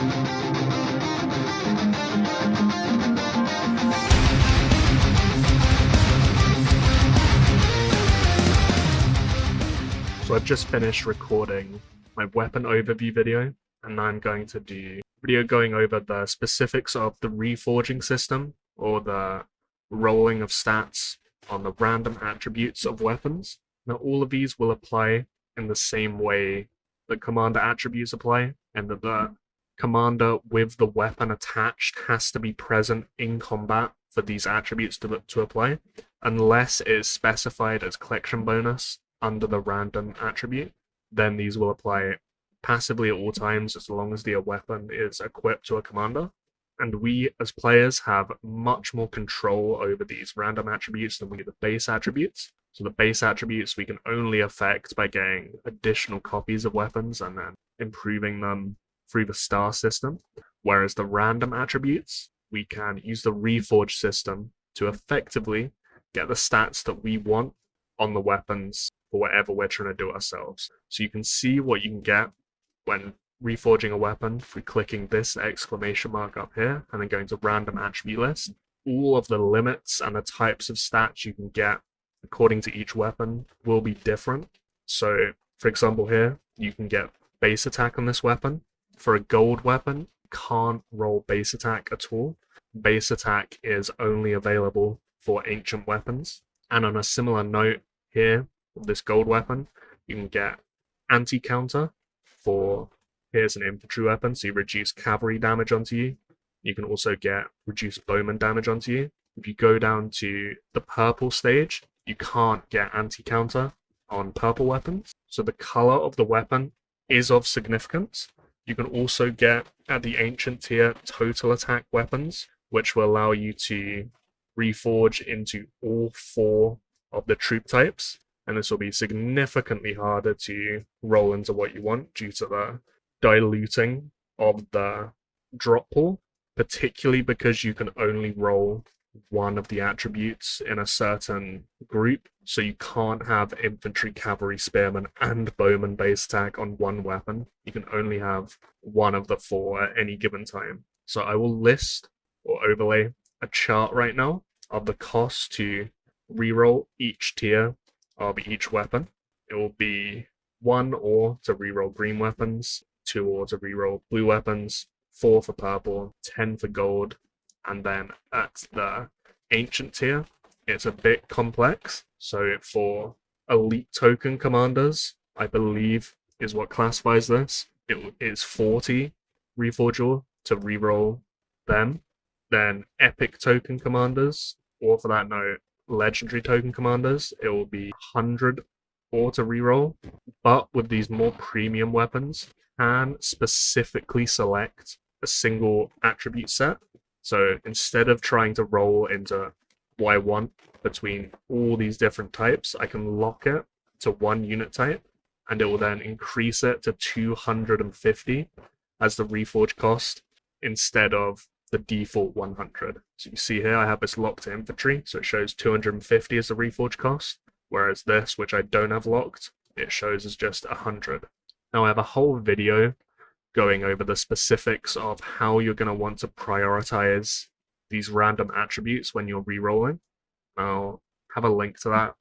So I've just finished recording my weapon overview video, and now I'm going to do a video going over the specifics of the reforging system, or the rolling of stats on the random attributes of weapons. Now all of these will apply in the same way that commander attributes apply, and that the commander with the weapon attached has to be present in combat for these attributes to apply, unless it is specified as collection bonus under the random attribute. Then these will apply passively at all times as long as the weapon is equipped to a commander. And we as players have much more control over these random attributes than we do the base attributes. So the base attributes we can only affect by getting additional copies of weapons and then improving them through the star system. Whereas the random attributes, we can use the reforge system to effectively get the stats that we want on the weapons for whatever we're trying to do ourselves. So you can see what you can get when reforging a weapon through clicking this exclamation mark up here and then going to random attribute list. All of the limits and the types of stats you can get according to each weapon will be different. So for example here, you can get base attack on this weapon. For a gold weapon, you can't roll base attack at all. Base attack is only available for ancient weapons. And on a similar note here, with this gold weapon, you can get anti-counter for, here's an infantry weapon, so you reduce cavalry damage onto you. You can also get reduced bowman damage onto you. If you go down to the purple stage, you can't get anti-counter on purple weapons. So the color of the weapon is of significance. You can also get, at the ancient tier, total attack weapons, which will allow you to reforge into all 4 of the troop types. And this will be significantly harder to roll into what you want due to the diluting of the drop pool, particularly because you can only roll one of the attributes in a certain group. So you can't have infantry, cavalry, spearman, and bowman base attack on one weapon. You can only have one of the 4 at any given time. So I will list or overlay a chart right now of the cost to reroll each tier of each weapon. It will be 1 ore to reroll green weapons, 2 ore to reroll blue weapons, 4 for purple, 10 for gold, and then at the ancient tier, it's a bit complex. So for elite token commanders, I believe is what classifies this. It is 40 Reforge Ore to reroll them. Then epic token commanders, or for that note, legendary token commanders, it will be 100 ore to reroll. But with these more premium weapons, you can specifically select a single attribute set. So instead of trying to roll into what I want between all these different types, I can lock it to one unit type, and it will then increase it to 250 as the reforge cost instead of the default 100. So you see here I have this locked to infantry, so it shows 250 as the reforge cost, whereas this, which I don't have locked, it shows as just 100. Now I have a whole video going over the specifics of how you're going to want to prioritize these random attributes when you're rerolling. I'll have a link to that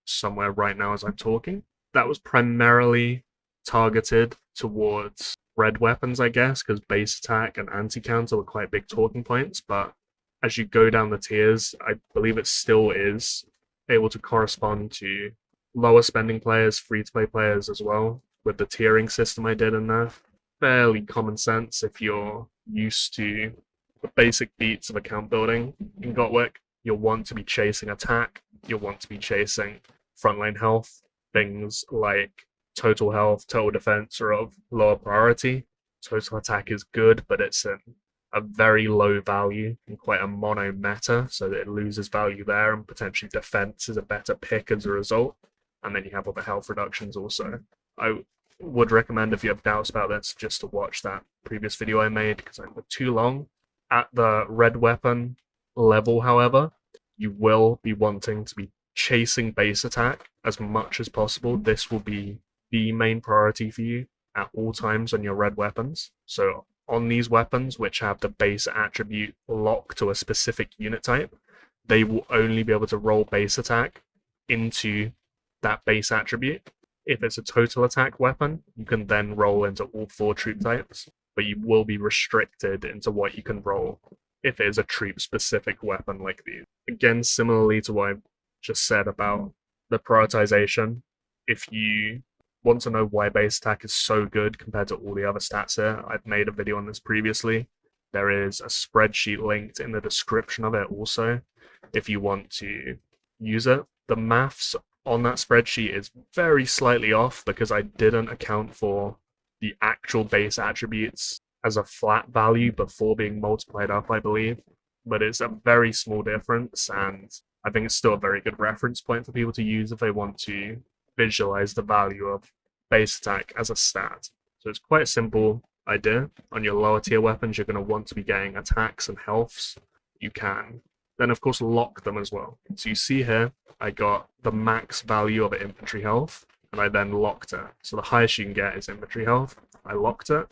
somewhere right now as I'm talking. That was primarily targeted towards red weapons, I guess, because base attack and anti-counter were quite big talking points, but as you go down the tiers, I believe it still is able to correspond to lower spending players, free-to-play players as well, with the tiering system I did in there. Fairly common sense if you're used to the basic beats of account building in GoTWiC. You'll want to be chasing attack, you'll want to be chasing frontline health. Things like total health, total defense are of lower priority. Total attack is good, but it's a very low value and quite a mono meta, so that it loses value there, and potentially defense is a better pick as a result. And then you have all the health reductions also. I would recommend, if you have doubts about this, just to watch that previous video I made, because I went too long. At the red weapon level, however, you will be wanting to be chasing base attack as much as possible. This will be the main priority for you at all times on your red weapons. So on these weapons, which have the base attribute locked to a specific unit type, they will only be able to roll base attack into that base attribute. If it's a total attack weapon, you can then roll into all 4 troop types, but you will be restricted into what you can roll if it is a troop-specific weapon like these. Again, similarly to what I just said about the prioritization, if you want to know why base attack is so good compared to all the other stats here, I've made a video on this previously. There is a spreadsheet linked in the description of it also, if you want to use it. The maths on that spreadsheet is very slightly off because I didn't account for the actual base attributes as a flat value before being multiplied up, I believe. But it's a very small difference, and I think it's still a very good reference point for people to use if they want to visualize the value of base attack as a stat. So it's quite a simple idea. On your lower tier weapons, you're going to want to be getting attacks and healths. You can then, of course, lock them as well. So you see here, I got the max value of an infantry health, and I then locked it. So the highest you can get is infantry health. I locked it,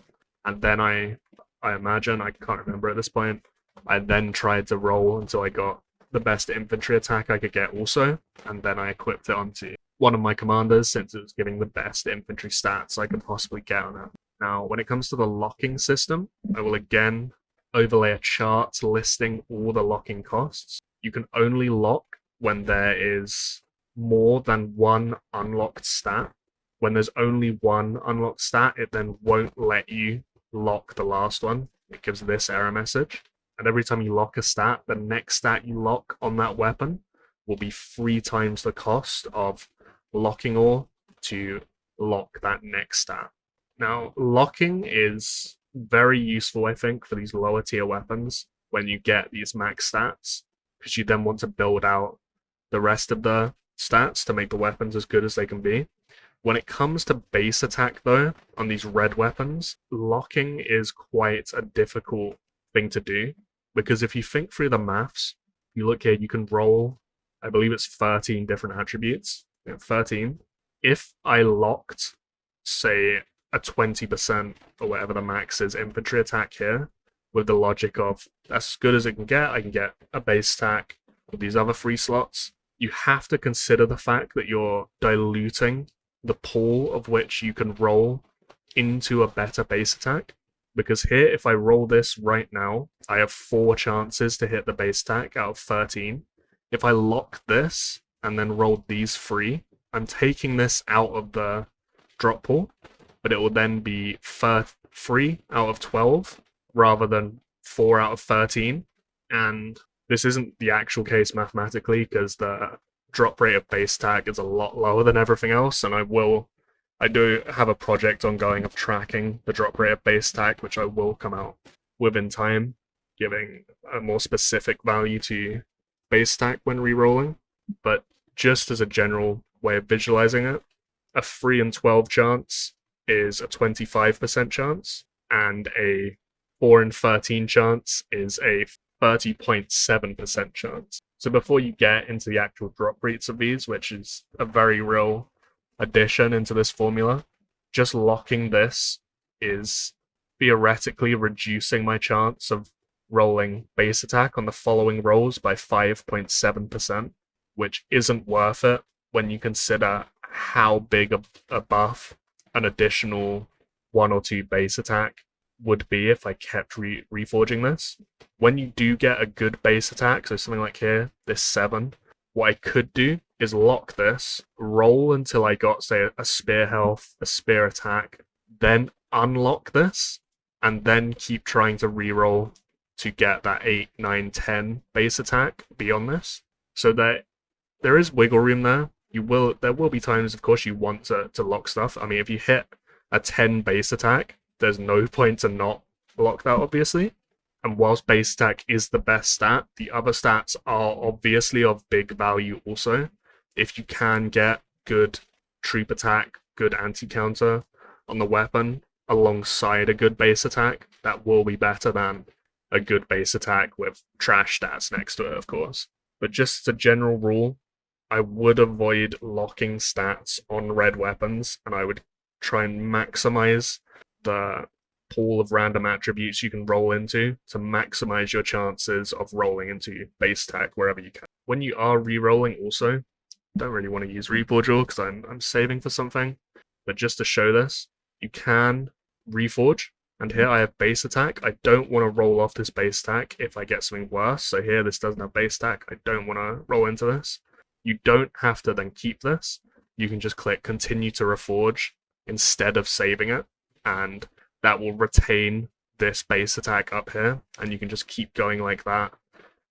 and then I imagine, I can't remember at this point, I then tried to roll until I got the best infantry attack I could get also, and then I equipped it onto one of my commanders since it was giving the best infantry stats I could possibly get on it. Now, when it comes to the locking system, I will again overlay a chart listing all the locking costs. You can only lock when there is more than one unlocked stat. When there's only one unlocked stat, it then won't let you lock the last one. It gives this error message. And every time you lock a stat, the next stat you lock on that weapon will be 3 times the cost of locking ore to lock that next stat. Now, locking is very useful, I think, for these lower tier weapons when you get these max stats, because you then want to build out the rest of the stats to make the weapons as good as they can be. When it comes to base attack, though, on these red weapons, locking is quite a difficult thing to do, because if you think through the maths, you look here, you can roll, I believe it's 13 different attributes. Yeah, 13. If I locked, say, a 20% or whatever the max is infantry attack here, with the logic of that's as good as it can get, I can get a base attack with these other 3 slots, you have to consider the fact that you're diluting the pool of which you can roll into a better base attack. Because here, if I roll this right now, I have 4 chances to hit the base attack out of 13. If I lock this and then roll these 3, I'm taking this out of the drop pool, but it will then be 3 out of 12 rather than 4 out of 13. And this isn't the actual case mathematically because the drop rate of base attack is a lot lower than everything else, and I do have a project ongoing of tracking the drop rate of base attack, which I will come out with in time, giving a more specific value to base attack when rerolling. But just as a general way of visualizing it, a 3 in 12 chance is a 25% chance, and a 4 in 13 chance is a 30.7% chance. So before you get into the actual drop rates of these, which is a very real addition into this formula, just locking this is theoretically reducing my chance of rolling base attack on the following rolls by 5.7%, which isn't worth it when you consider how big a buff an additional 1 or 2 base attack would be if I kept reforging this. When you do get a good base attack, so something like here, this 7, what I could do is lock this, roll until I got, say, a spear health, a spear attack, then unlock this, and then keep trying to reroll to get that 8, 9, 10 base attack beyond this. So there is wiggle room there. There will be times, of course, you want to lock stuff. I mean, if you hit a 10 base attack, there's no point to not lock that, obviously. And whilst base attack is the best stat, the other stats are obviously of big value also. If you can get good troop attack, good anti-counter on the weapon alongside a good base attack, that will be better than a good base attack with trash stats next to it, of course. But just as a general rule, I would avoid locking stats on red weapons, and I would try and maximize the pool of random attributes you can roll into to maximize your chances of rolling into base tech wherever you can. When you are re-rolling also, don't really want to use Reforge Ore because I'm saving for something, but just to show this, you can reforge, and here I have base attack. I don't want to roll off this base attack if I get something worse, so here this doesn't have base attack. I don't want to roll into this. You don't have to then keep this. You can just click continue to reforge instead of saving it, and that will retain this base attack up here, and you can just keep going like that,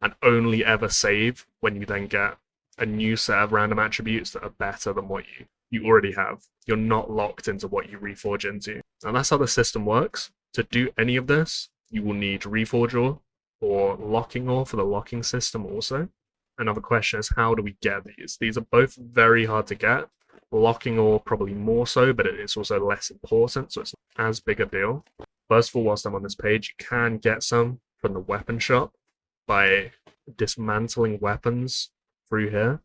and only ever save when you then get a new set of random attributes that are better than what you already have. You're not locked into what you reforge into. And that's how the system works. To do any of this, you will need Reforge Ore or Locking Ore for the locking system also. Another question is, how do we get these? These are both very hard to get. Locking Ore probably more so, but it's also less important, so it's not as big a deal. First of all, whilst I'm on this page, you can get some from the weapon shop by dismantling weapons through here,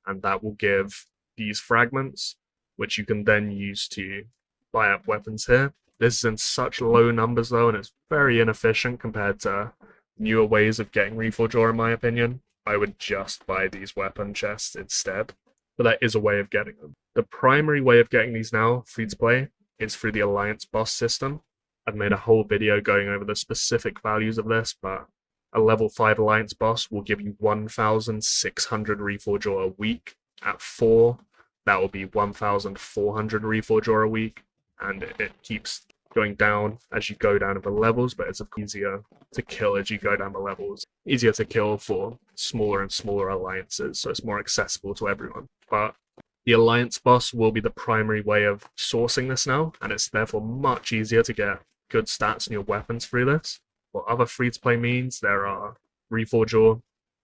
and that will give these fragments, which you can then use to buy up weapons here. This is in such low numbers though, and it's very inefficient compared to newer ways of getting Reforge Ore in my opinion. I would just buy these weapon chests instead, but that is a way of getting them. The primary way of getting these now, free to play, is through the Alliance boss system. I've made a whole video going over the specific values of this, but a level 5 Alliance boss will give you 1,600 Reforge Ore a week. At 4, that will be 1,400 Reforge Ore a week, and it keeps going down as you go down in the levels, but it's easier to kill as you go down the levels. Easier to kill for smaller and smaller alliances, so it's more accessible to everyone. But the Alliance boss will be the primary way of sourcing this now, and it's therefore much easier to get good stats in your weapons through this. What other free-to-play means, there are Reforge Ore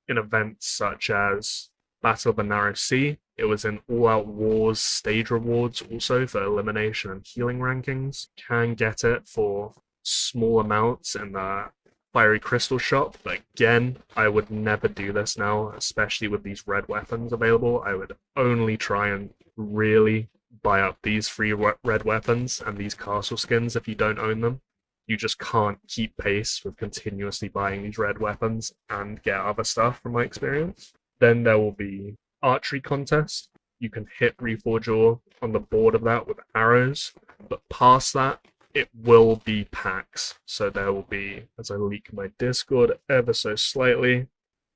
in events such as Battle of the Narrow Sea. It was in All Out Wars stage rewards also for elimination and healing rankings. You can get it for small amounts in the Fiery Crystal shop, but again, I would never do this now, especially with these red weapons available. I would only try and really buy up these free red weapons and these castle skins if you don't own them. You just can't keep pace with continuously buying these red weapons and get other stuff from my experience. Then there will be archery contest. You can hit Reforge Ore on the board of that with arrows, but past that, it will be packs. So there will be, as I leak my Discord ever so slightly,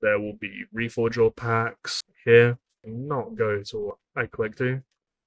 there will be Reforge Ore packs here. Not go to what I click to.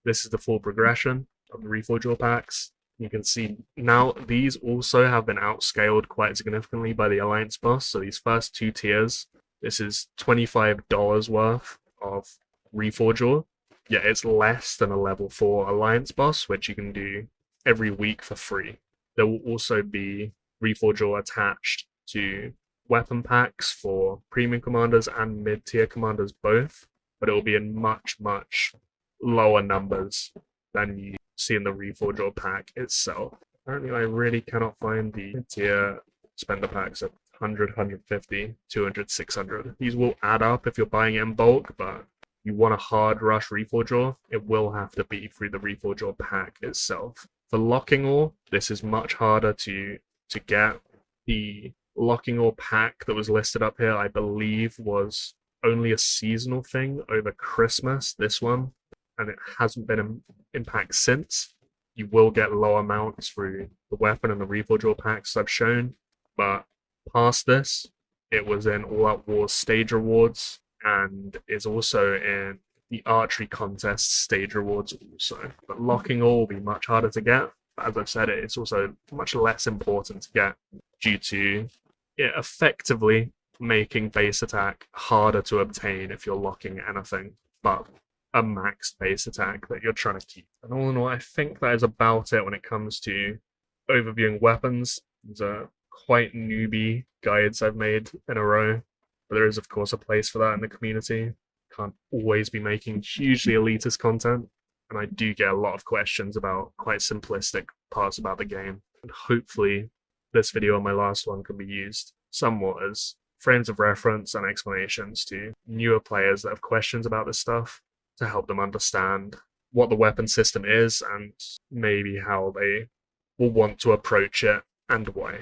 This is the full progression of the Reforge Ore packs. You can see now these also have been outscaled quite significantly by the Alliance boss. So these first 2 tiers, this is $25 worth of Reforge Ore. Yeah, it's less than a level 4 Alliance boss, which you can do every week for free. There will also be Reforge Ore attached to weapon packs for premium commanders and mid-tier commanders both, but it will be in much, much lower numbers than you see in the Reforge Ore pack itself. Apparently I really cannot find the mid-tier spender packs at 100, 150, 200, 600. These will add up if you're buying it in bulk, but you want a hard rush Reforge Ore, it will have to be through the Reforge Ore pack itself. For Locking Ore, this is much harder to get. The Locking Ore pack that was listed up here, I believe, was only a seasonal thing over Christmas, this one, and it hasn't been in pack since. You will get low amounts through the weapon and the Reforge Ore packs I've shown, but past this, it was in All Out Wars stage rewards, and is also in the archery contest stage rewards also. But Locking Ore will be much harder to get. As I've said, it's also much less important to get due to it effectively making base attack harder to obtain if you're locking anything but a maxed base attack that you're trying to keep. And all in all, I think that is about it when it comes to overviewing weapons. These are quite newbie guides I've made in a row, but there is of course a place for that in the community. Can't always be making hugely elitist content, and I do get a lot of questions about quite simplistic parts about the game, and hopefully this video and my last one can be used somewhat as frames of reference and explanations to newer players that have questions about this stuff, to help them understand what the weapon system is and maybe how they will want to approach it and why.